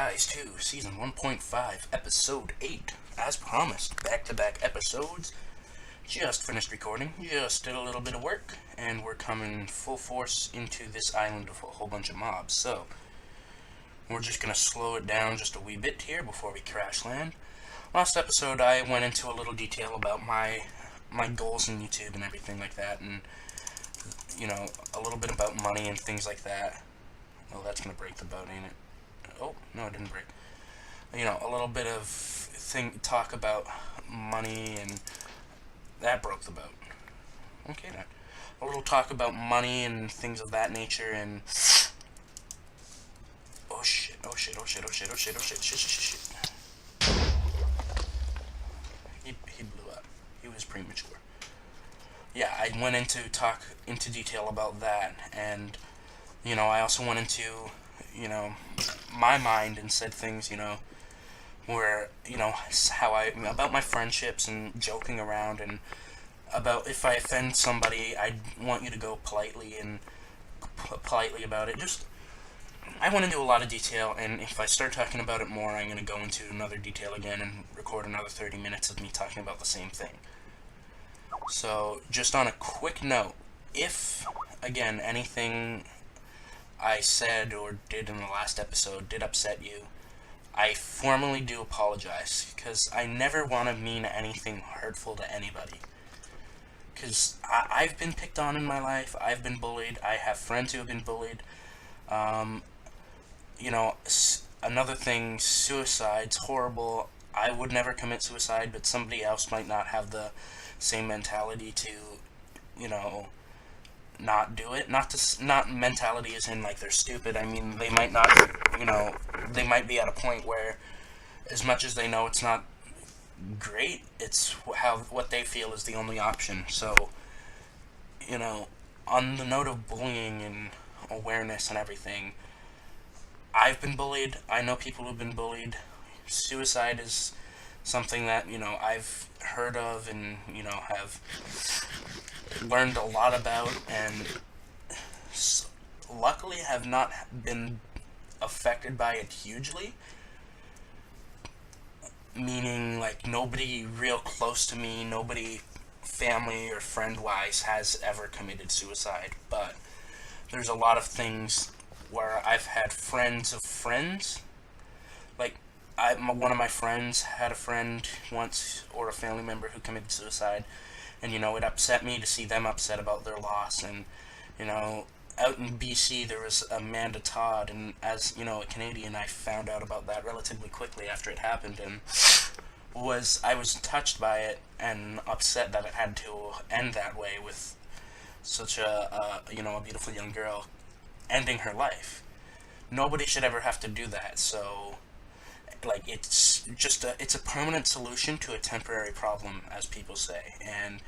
Guys 2, Season 1.5, Episode 8. As promised, back-to-back episodes. Just finished recording, just did a little bit of work, and we're coming full force into this island of a whole bunch of mobs. So, we're just going to slow it down just a wee bit here before we crash land. Last episode, I went into a little detail about my goals in YouTube and everything like that, and, you know, a little bit about money and things like that. Oh, that's going to break the boat, ain't it? Oh, no, it didn't break. You know, a little bit of talk about money, and that broke the boat. Okay, then. A little talk about money and things of that nature, and oh shit, oh shit, oh shit, oh shit, oh shit, oh shit, shit, shit, shit, shit. He blew up. He was premature. Yeah, I went into detail about that, and, you know, I also went into, you know, my mind and said things, you know, where, you know, about my friendships and joking around, and about if I offend somebody, I want you to go politely about it. Just, I went into a lot of detail, and if I start talking about it more, I'm going to go into another detail again and record another 30 minutes of me talking about the same thing. So, just on a quick note, if, again, anything I said or did in the last episode did upset you, I formally do apologize, because I never want to mean anything hurtful to anybody. Because I've been picked on in my life, I've been bullied, I have friends who have been bullied. You know, another thing, suicide's horrible. I would never commit suicide, but somebody else might not have the same mentality to, you know, not do it. Not mentality as in like they're stupid. I mean, they might not, you know, they might be at a point where, as much as they know it's not great, it's what they feel is the only option. So, you know, on the note of bullying and awareness and everything, I've been bullied. I know people who've been bullied. Suicide is something that, you know, I've heard of and, you know, have learned a lot about, and luckily have not been affected by it hugely. Meaning, like, nobody real close to me, nobody family or friend-wise has ever committed suicide, but there's a lot of things where I've had friends of friends. Like, one of my friends had a friend once, or a family member, who committed suicide, and, you know, it upset me to see them upset about their loss. And, you know, out in BC there was Amanda Todd, and as, you know, a Canadian, I found out about that relatively quickly after it happened, and I was touched by it and upset that it had to end that way, with such a you know, a beautiful young girl ending her life. Nobody should ever have to do that. So, like, it's just it's a permanent solution to a temporary problem, as people say. And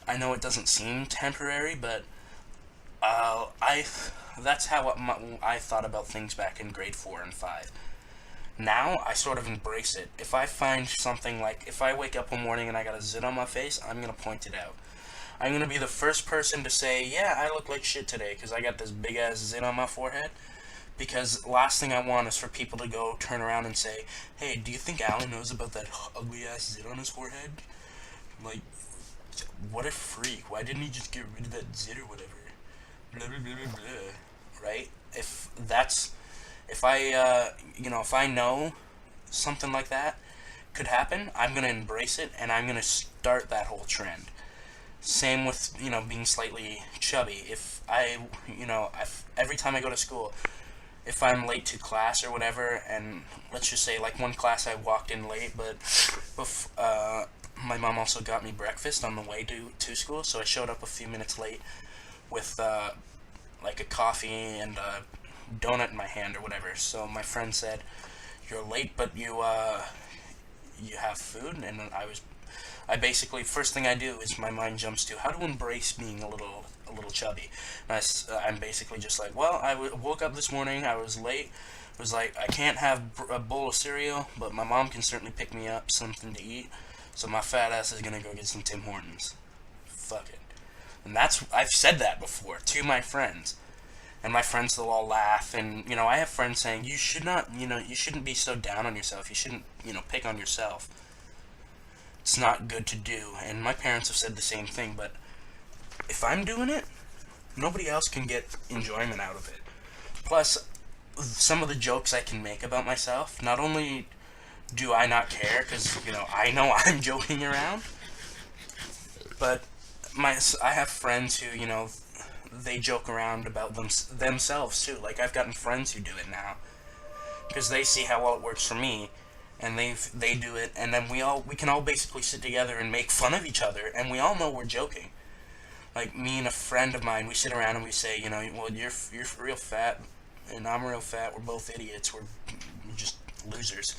I know it doesn't seem temporary, but that's how I thought about things back in grade 4 and 5. Now, I sort of embrace it. If I find something, like, if I wake up one morning and I got a zit on my face, I'm going to point it out. I'm going to be the first person to say, yeah, I look like shit today because I got this big-ass zit on my forehead. Because last thing I want is for people to go turn around and say, hey, do you think Alan knows about that ugly-ass zit on his forehead? Like, what a freak. Why didn't he just get rid of that zit or whatever? Blah, blah, blah, blah, blah. Right? If I know something like that could happen, I'm going to embrace it, and I'm going to start that whole trend. Same with, you know, being slightly chubby. Every time I go to school, if I'm late to class or whatever, and let's just say, like, one class I walked in late, but my mom also got me breakfast on the way to school, so I showed up a few minutes late with, like, a coffee and a donut in my hand or whatever. So my friend said, you're late, but you have food? And I basically, first thing I do is my mind jumps to how to embrace being a little chubby. And I'm basically just like, well, I woke up this morning, I was late, it was like, I can't have a bowl of cereal, but my mom can certainly pick me up something to eat, so my fat ass is gonna go get some Tim Hortons. Fuck it. And I've said that before to my friends. and my friends will all laugh. And I have friends saying, you should not, you shouldn't be so down on yourself. You shouldn't, pick on yourself. It's not good to do. And my parents have said the same thing. But if I'm doing it, nobody else can get enjoyment out of it. Plus, some of the jokes I can make about myself, not only do I not care, because I know I'm joking around, but I have friends who they joke around about themselves too. Like, I've gotten friends who do it now because they see how well it works for me, and they do it, and then we can all basically sit together and make fun of each other, and we all know we're joking. Like, me and a friend of mine, we sit around and we say, well, you're real fat, and I'm real fat. We're both idiots. We're just losers,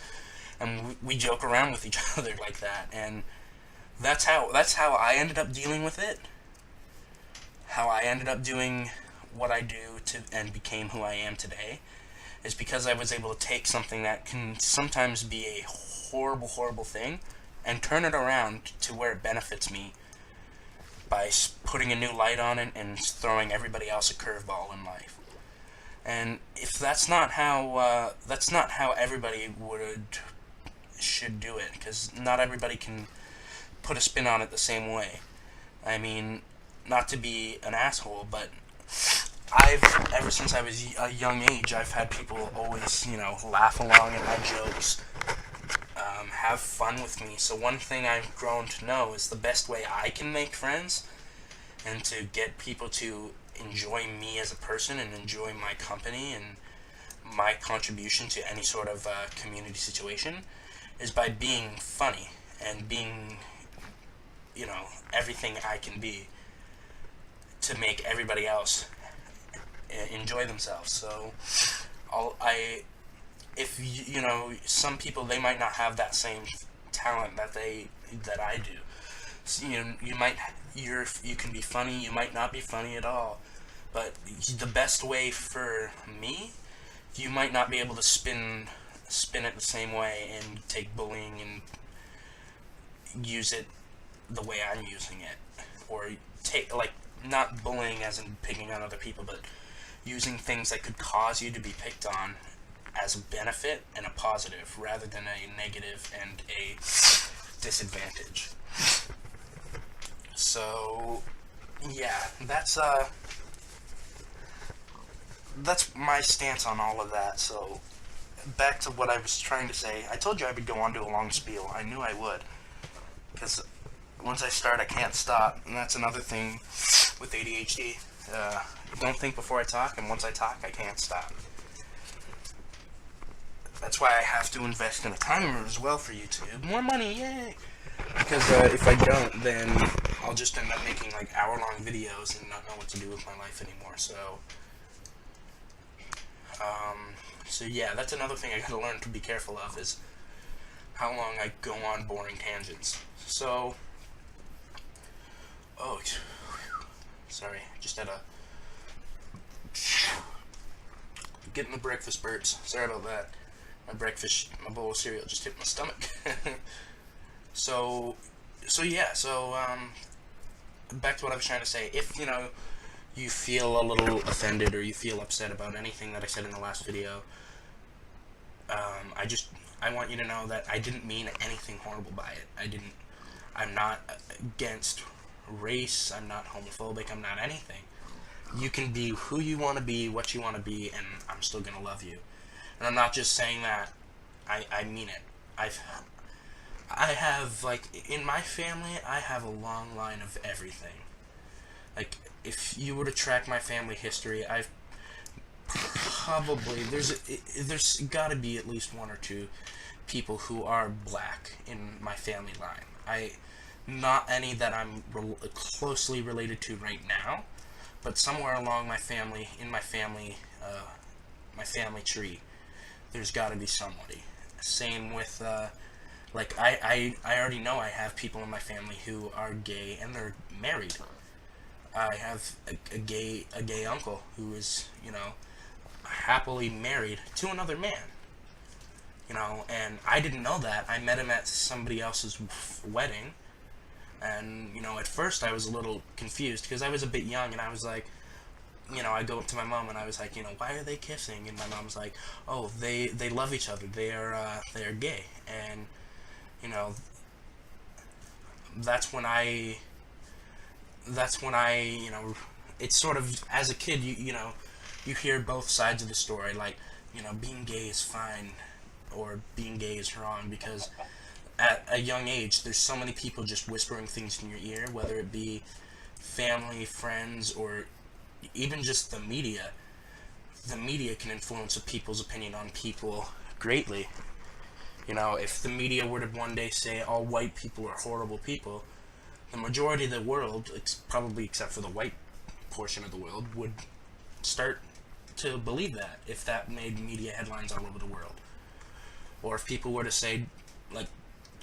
and we joke around with each other like that. And that's how I ended up dealing with it. How I ended up doing what I do and became who I am today is because I was able to take something that can sometimes be a horrible, horrible thing and turn it around to where it benefits me by putting a new light on it and throwing everybody else a curveball in life. And if that's not how everybody should do it, because not everybody can put a spin on it the same way. I mean, not to be an asshole, but ever since I was a young age, I've had people always, laugh along at my jokes, have fun with me. So one thing I've grown to know is the best way I can make friends and to get people to enjoy me as a person and enjoy my company and my contribution to any sort of community situation is by being funny and being, everything I can be to make everybody else enjoy themselves. So, some people, they might not have that same talent that I do. So, you can be funny, you might not be funny at all, but the best way for me, you might not be able to spin it the same way and take bullying and use it the way I'm using it, or take, like, not bullying as in picking on other people, but using things that could cause you to be picked on as a benefit and a positive rather than a negative and a disadvantage. So, yeah, that's my stance on all of that. So, back to what I was trying to say. I told you I would go on to a long spiel. I knew I would, because once I start, I can't stop, and that's another thing with ADHD. Don't think before I talk, and once I talk, I can't stop. That's why I have to invest in a timer as well for YouTube. More money, yay! Because if I don't, then I'll just end up making like hour-long videos and not know what to do with my life anymore. So yeah, that's another thing I gotta learn to be careful of, is how long I go on boring tangents. So, sorry, just had getting the breakfast burps. Sorry about that. My bowl of cereal just hit my stomach. So back to what I was trying to say. If, you feel a little offended or you feel upset about anything that I said in the last video, I want you to know that I didn't mean anything horrible by it. I'm not against race, I'm not homophobic, I'm not anything. You can be who you want to be, what you want to be, and I'm still going to love you. And I'm not just saying that, I mean it. I have, like, in my family, I have a long line of everything. Like, if you were to track my family history, I've probably, there's gotta be at least one or two people who are black in my family line. Not any that I'm closely related to right now, but somewhere along my family tree, there's gotta be somebody. Same with, I already know I have people in my family who are gay and they're married. I have a gay uncle who is, happily married to another man. And I didn't know that. I met him at somebody else's wedding, and, at first I was a little confused because I was a bit young, and I was like, I go up to my mom and I was like, why are they kissing? And my mom's like, oh, they love each other. They are gay. And you know, that's when I it's sort of, as a kid, you hear both sides of the story. Like, being gay is fine or being gay is wrong, because at a young age, there's so many people just whispering things in your ear, whether it be family, friends, or even just the media. The media can influence a people's opinion on people greatly. If the media were to one day say all white people are horrible people, the majority of the world, probably except for the white portion of the world, would start to believe that, if that made media headlines all over the world. Or if people were to say, like,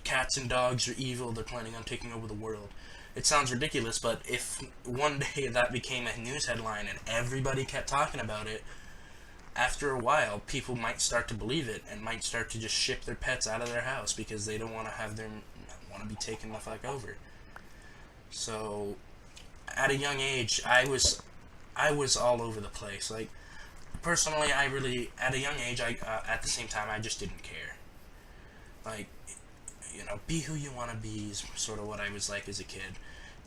cats and dogs are evil, they're planning on taking over the world. It sounds ridiculous, but if one day that became a news headline and everybody kept talking about it, after a while, people might start to believe it and might start to just ship their pets out of their house because they don't want to be taken the fuck over. So, at a young age, I was all over the place. Like, personally, at a young age, at the same time, I just didn't care. Like, be who you want to be is sort of what I was like as a kid.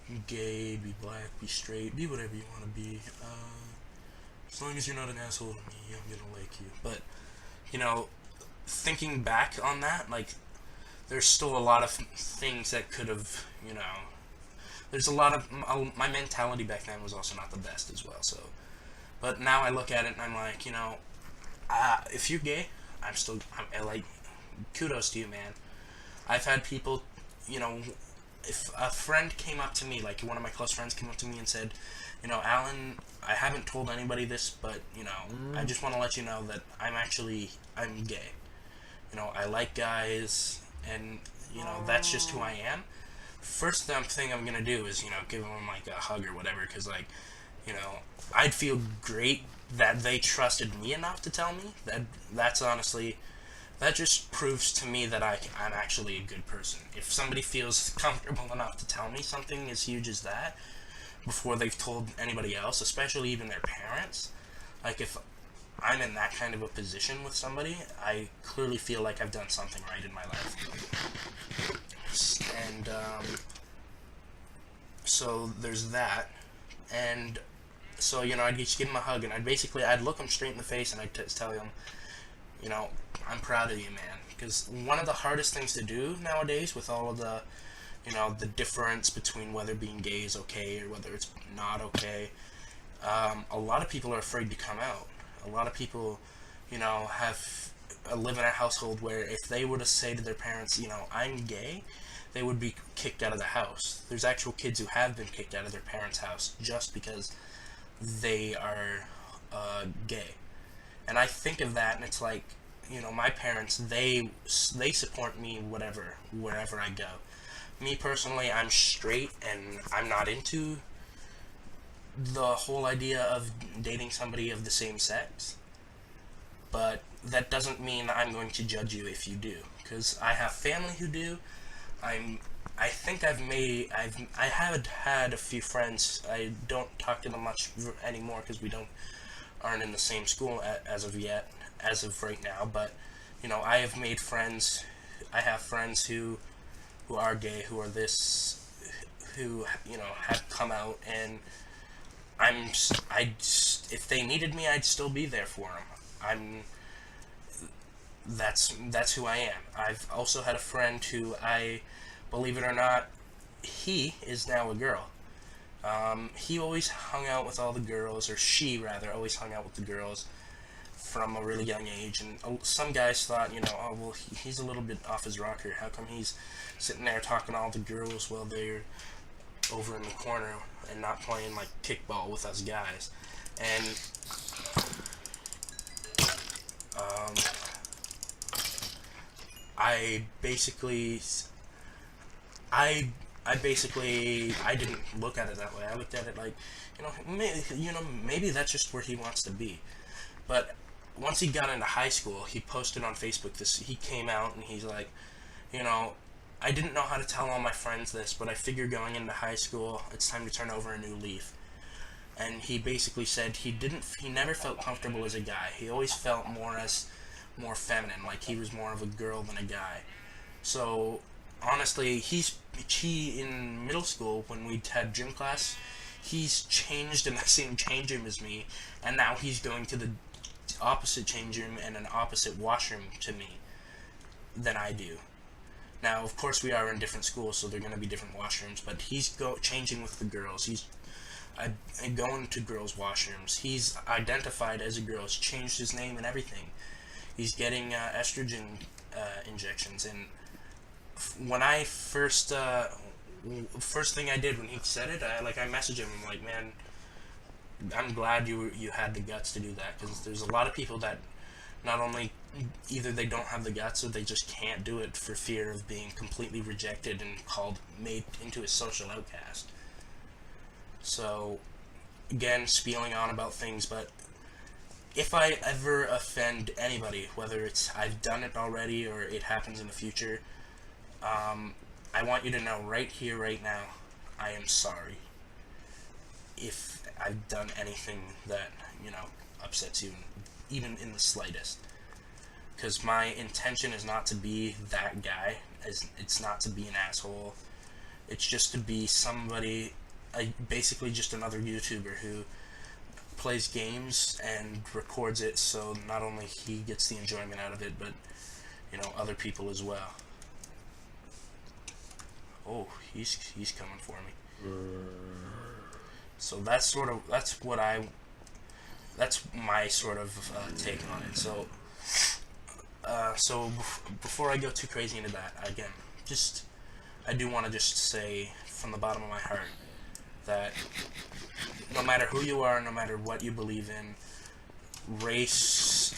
Be gay, be black, be straight, be whatever you want to be. As long as you're not an asshole to me, I'm gonna like you. But, thinking back on that, like, there's still a lot of things that could have, there's a lot of, my mentality back then was also not the best as well, so. But now I look at it and I'm like, if you're gay, I like, kudos to you, man. I've had people, if a friend came up to me, like one of my close friends came up to me and said, Alan, I haven't told anybody this, but, I just want to let you know that I'm gay. I like guys, and, that's just who I am. First thing I'm going to do is, give them, like, a hug or whatever, because, like, I'd feel great that they trusted me enough to tell me. That's honestly, that just proves to me that I'm actually a good person. If somebody feels comfortable enough to tell me something as huge as that before they've told anybody else, especially even their parents, like, if I'm in that kind of a position with somebody, I clearly feel like I've done something right in my life. And so there's that. And so, I'd just give him a hug, and I'd look him straight in the face, and I'd tell him, I'm proud of you, man. Because one of the hardest things to do nowadays, with all of the, the difference between whether being gay is okay or whether it's not okay, a lot of people are afraid to come out. A lot of people, live in a household where if they were to say to their parents, I'm gay, they would be kicked out of the house. There's actual kids who have been kicked out of their parents' house just because they are gay. And I think of that, and it's like, my parents, they support me wherever I go. Me personally, I'm straight, and I'm not into the whole idea of dating somebody of the same sex. But that doesn't mean I'm going to judge you if you do, because I have family who do. I think I have had a few friends. I don't talk to them much anymore because aren't in the same school as of right now. But I have made friends. I have friends who are gay, who have come out, and if they needed me, I'd still be there for them. That's who I am. I've also had a friend who, believe it or not, he is now a girl. He always hung out with all the girls, or she rather, always hung out with the girls from a really young age. And some guys thought, oh, well, he's a little bit off his rocker. How come he's sitting there talking to all the girls while they're over in the corner and not playing, like, kickball with us guys? And I basically I didn't look at it that way. I looked at it like, maybe that's just where he wants to be. But once he got into high school, he posted on Facebook he came out and he's like, I didn't know how to tell all my friends this, but I figure going into high school, it's time to turn over a new leaf. and he basically said he never felt comfortable as a guy. He always felt more feminine, like he was more of a girl than a guy. So honestly, he in middle school when we had gym class, he's changed in the same change room as me, and now he's going to the opposite change room and an opposite washroom to me than I do. Now, of course, we are in different schools, so they're going to be different washrooms. But he's changing with the girls. He's going to girls' washrooms. He's identified as a girl. He's changed his name and everything. He's getting estrogen injections. And when I first thing I did when he said it, I messaged him. I'm like, man, I'm glad you had the guts to do that, because there's a lot of people that not only either they don't have the guts or they just can't do it for fear of being completely rejected and made into a social outcast. So again, spieling on about things, but if I ever offend anybody, whether it's I've done it already or it happens in the future, I want you to know right here, right now, I am sorry if I've done anything that, upsets you, even in the slightest. Because my intention is not to be that guy. It's not to be an asshole. It's just to be somebody, basically just another YouTuber who plays games and records it, so not only he gets the enjoyment out of it, but other people as well. Oh, he's coming for me. So that's my sort of take on it. So before I go too crazy into that, again, I do want to just say from the bottom of my heart that no matter who you are, no matter what you believe in, race,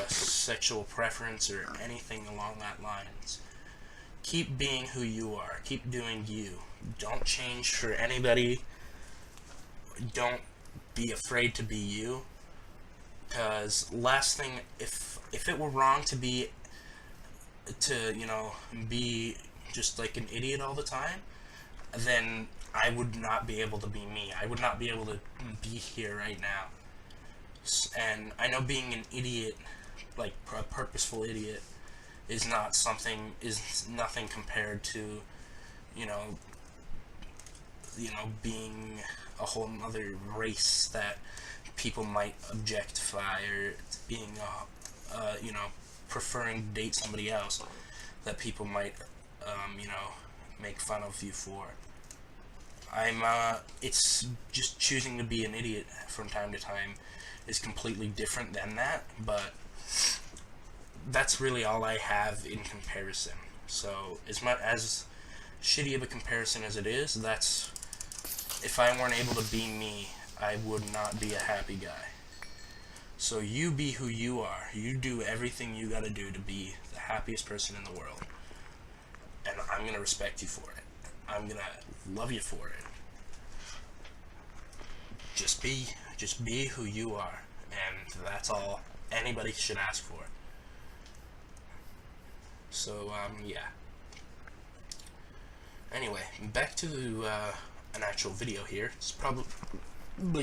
sexual preference, or anything along that lines, keep being who you are. Keep doing you. Don't change for anybody. Don't be afraid to be you. Because last thing, if it were wrong to be just like an idiot all the time, then I would not be able to be me. I would not be able to be here right now. And I know being an idiot, like a purposeful idiot, is nothing compared to, being a whole other race that people might objectify, or being preferring to date somebody else that people might make fun of you for. It's just choosing to be an idiot from time to time is completely different than that, but that's really all I have in comparison. So as much as shitty of a comparison as it is, if I weren't able to be me, I would not be a happy guy. So you be who you are. You do everything you gotta do to be the happiest person in the world. And I'm gonna respect you for it. I'm gonna love you for it. Just be who you are. And that's all anybody should ask for. So, yeah. Anyway, back to an actual video here. It's probably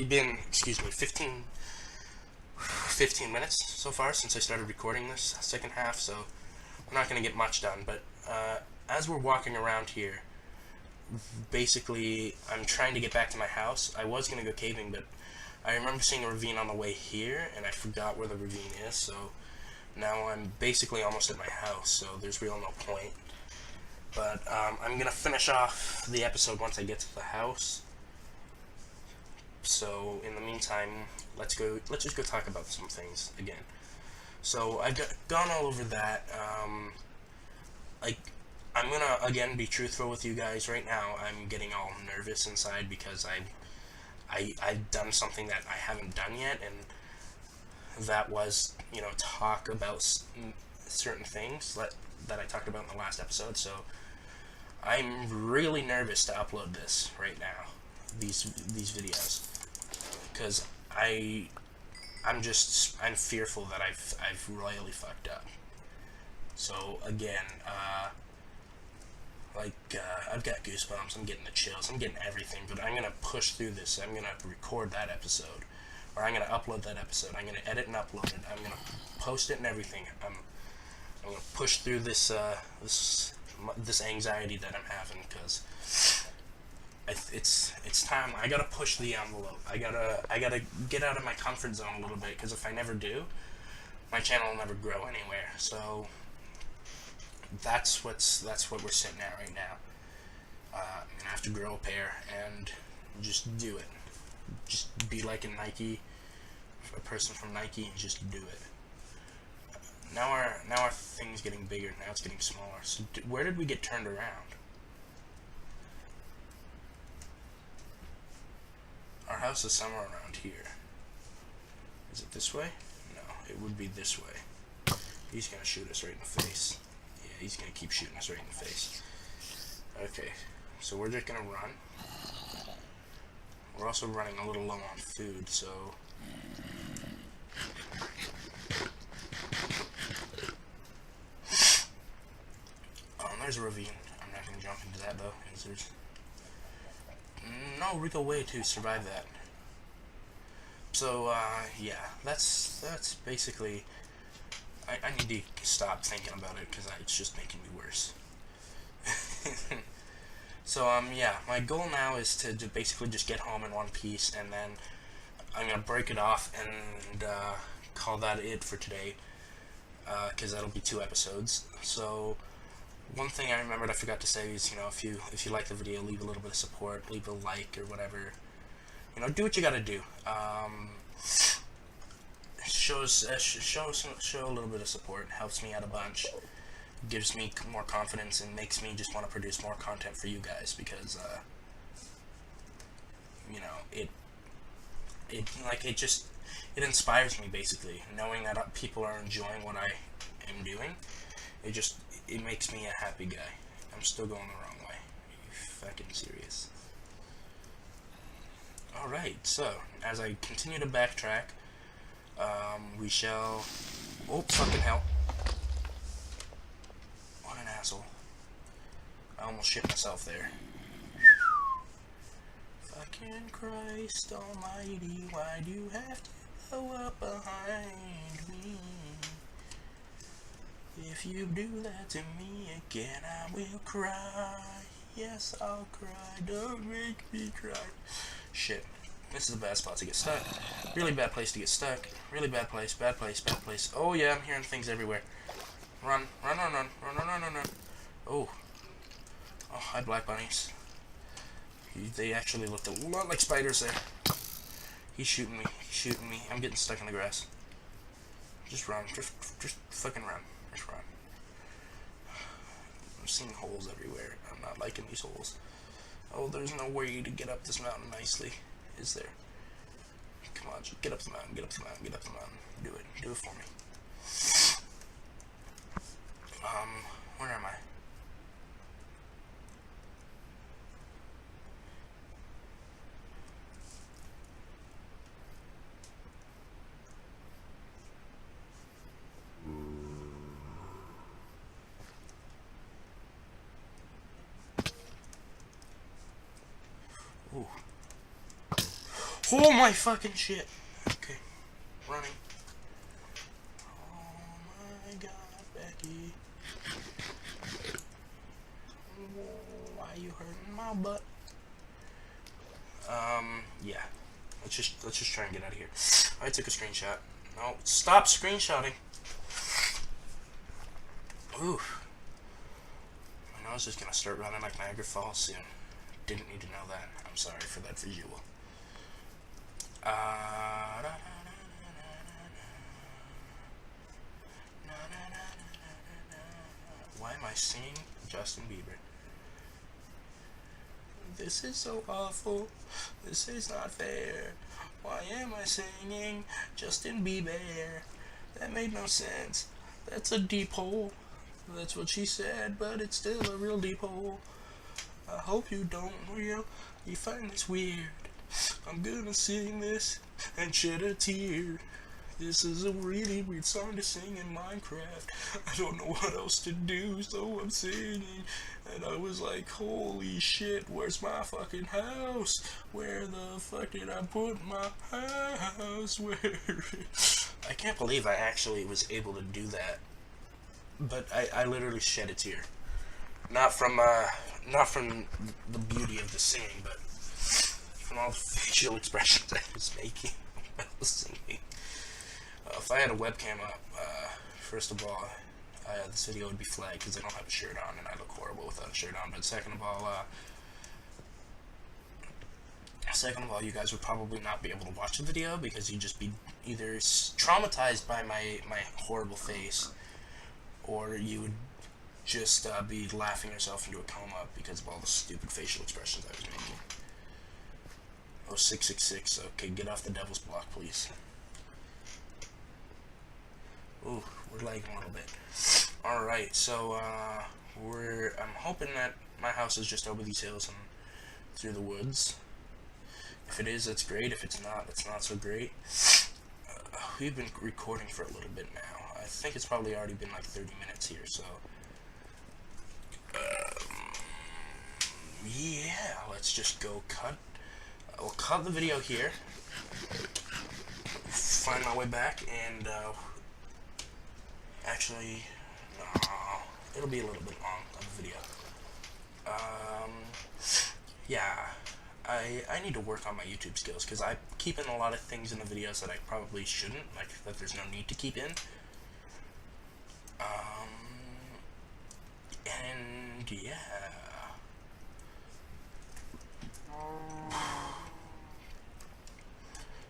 been, 15 minutes so far since I started recording this second half, so we're not going to get much done, but as we're walking around here, basically, I'm trying to get back to my house. I was going to go caving, but I remember seeing a ravine on the way here, and I forgot where the ravine is, so now I'm basically almost at my house, so there's really no point. But I'm going to finish off the episode once I get to the house. So in the meantime, let's just go talk about some things again. So I've gone all over that. I'm gonna again be truthful with you guys right now. I'm getting all nervous inside because I've done something that I haven't done yet, and that was talk about certain things that I talked about in the last episode. So I'm really nervous to upload this right now, these videos, because I'm fearful that I've royally fucked up. So again, Like, I've got goosebumps, I'm getting the chills, I'm getting everything, but I'm gonna push through this. I'm gonna record that episode, or I'm gonna upload that episode. I'm gonna edit and upload it. I'm gonna post it and everything. I'm gonna push through this anxiety that I'm having, because it's time. I gotta push the envelope. I gotta get out of my comfort zone a little bit, because if I never do, my channel will never grow anywhere. So that's what we're sitting at right now. I'm gonna have to grow a pair and just do it. Just be like a person from Nike, and just do it. Now our thing's getting bigger. Now it's getting smaller. So where did we get turned around? Our house is somewhere around here. Is it this way? No, it would be this way. He's gonna shoot us right in the face. Yeah, he's gonna keep shooting us right in the face. Okay, so we're just gonna run. We're also running a little low on food, so... There's a ravine. I'm not gonna jump into that though, because there's no real way to survive that. So, yeah, that's basically... I need to stop thinking about it, because it's just making me worse. So, yeah, my goal now is to basically just get home in one piece, and then I'm gonna break it off and call that it for today, because that'll be 2 episodes. So, one thing I remembered I forgot to say is, if you like the video, leave a little bit of support, leave a like or whatever. Do what you gotta do. Show a little bit of support. Helps me out a bunch. Gives me more confidence and makes me just want to produce more content for you guys, because it inspires me, basically, knowing that people are enjoying what I am doing. It makes me a happy guy. I'm still going the wrong way. Are you fucking serious? Alright, so as I continue to backtrack, we shall... Oh, fucking hell. What an asshole. I almost shit myself there. Fucking Christ almighty, why do you have to blow up behind me? If you do that to me again, I will cry. Yes, I'll cry. Don't make me cry. Shit. This is a bad spot to get stuck. Really bad place to get stuck. Really bad place. Bad place. Bad place. Oh yeah, I'm hearing things everywhere. Run. Run, run, run. Run, run, run, run, run. Oh. Oh, hi, black bunnies. They actually looked a lot like spiders there. He's shooting me. He's shooting me. I'm getting stuck in the grass. Just run. Just fucking run. Just run. I'm seeing holes everywhere. I'm not liking these holes. Oh, there's no way to get up this mountain nicely, is there? Come on, just get up the mountain, get up the mountain, get up the mountain. Do it. Do it for me. Where am I? Ooh. Oh my fucking shit. Okay. Running. Oh my god, Becky. Why are you hurting my butt? Yeah. Let's just try and get out of here. I took a screenshot. No, stop screenshotting. Ooh. My nose is gonna start running like Niagara Falls soon. Didn't need to know that. I'm sorry for that visual. Why am I singing Justin Bieber? This is so awful. This is not fair. Why am I singing Justin Bieber? That made no sense. That's a deep hole. That's what she said, but it's still a real deep hole. I hope you don't you find this weird. I'm gonna sing this and shed a tear. This is a really weird song to sing in Minecraft. I don't know what else to do, so I'm singing. And I was like, holy shit, where's my fucking house? Where the fuck did I put my house? Where? I can't believe I actually was able to do that. But I literally shed a tear. Not from the beauty of the singing, but from all the facial expressions I was making while singing. If I had a webcam up, first of all, this video would be flagged because I don't have a shirt on and I look horrible without a shirt on. But second of all, you guys would probably not be able to watch the video because you'd just be either traumatized by my horrible face, or you would just be laughing yourself into a coma because of all the stupid facial expressions I was making. Oh, 666. Okay, get off the devil's block, please. Ooh, we're lagging a little bit. Alright, so, I'm hoping that my house is just over these hills and through the woods. If it is, that's great. If it's not so great. We've been recording for a little bit now. I think it's probably already been like 30 minutes here, so... yeah, let's just go cut. We'll cut the video here. Find my way back, and, actually, no, it'll be a little bit long of a video. Yeah, I need to work on my YouTube skills, because I keep in a lot of things in the videos that I probably shouldn't, like, that there's no need to keep in. And, yeah.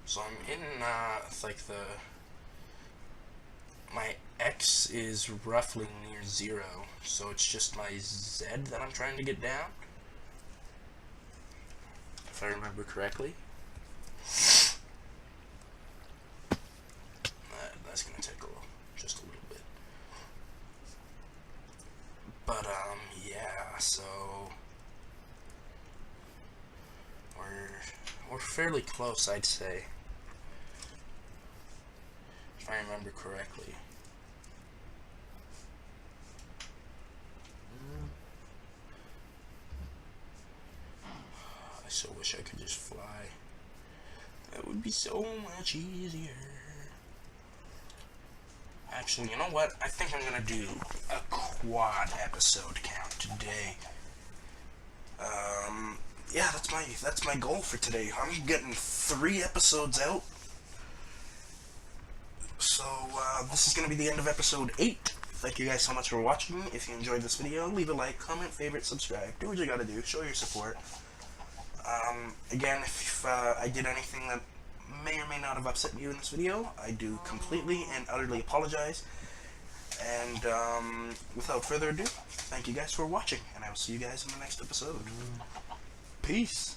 So I'm in, like my X is roughly near 0, so it's just my Z that I'm trying to get down, if I remember correctly. That's gonna take just a little bit. But, yeah, so we're fairly close, I'd say, if I remember correctly. I so wish I could just fly. That would be so much easier. Actually, you know what? I think I'm gonna do a quad episode count today. Yeah, that's my goal for today. I'm getting 3 episodes out. So, this is gonna be the end of episode 8. Thank you guys so much for watching. If you enjoyed this video, leave a like, comment, favorite, subscribe. Do what you gotta do. Show your support. Again, if I did anything that may or may not have upset you in this video, I do completely and utterly apologize. And, without further ado, thank you guys for watching, and I will see you guys in the next episode. Peace.